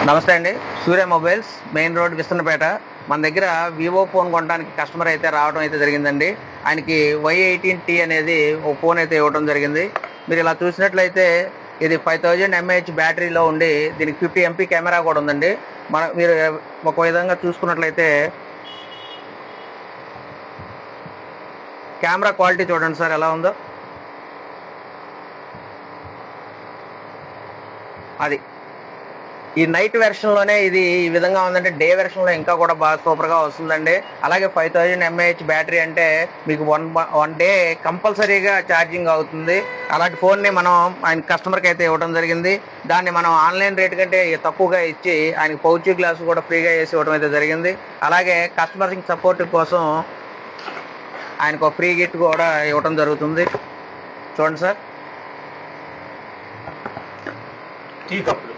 నమస్తే అండి. సూర్య mobiles, main road, Vistannapeta. మన దగ్గర వివో ఫోన్ కొనడానికి కస్టమర్ అయితే రావడం అయితే జరిగిందండి. ఆయనకి Y18T అనేది ఒక ఫోన్ అయితే ఇవ్వడం జరిగింది. మీరు ఇలా చూసినట్లయితే ఇది 5000 mAh బ్యాటరీలో ఉండి దీనికి 50 MP కెమెరా కూడా ఉందండి. మీరు ఒక విధంగా చూసుకున్నట్లయితే కెమెరా క్వాలిటీ చూడండి సార్ ఎలా ఉందో. అది ఈ నైట్ వెర్షన్లోనే ఇది ఈ విధంగా ఉందంటే డే వెర్షన్లో ఇంకా కూడా బాగా సూపర్గా వస్తుందండి. అలాగే 5000 mAh బ్యాటరీ అంటే మీకు వన్ డే కంపల్సరీగా ఛార్జింగ్ అవుతుంది. అలాంటి ఫోన్ని మనం ఆయన కస్టమర్కి అయితే ఇవ్వడం జరిగింది. దాన్ని మనం ఆన్లైన్ రేట్ కంటే తక్కువగా ఇచ్చి ఆయనకి పౌచ్ గ్లాస్ కూడా ఫ్రీగా వేసి ఇవ్వడం అయితే జరిగింది. అలాగే కస్టమర్ సపోర్ట్ కోసం ఆయనకు ఒక ఫ్రీ గిఫ్ట్ కూడా ఇవ్వడం జరుగుతుంది. చూడండి సార్. టీ కప్పులు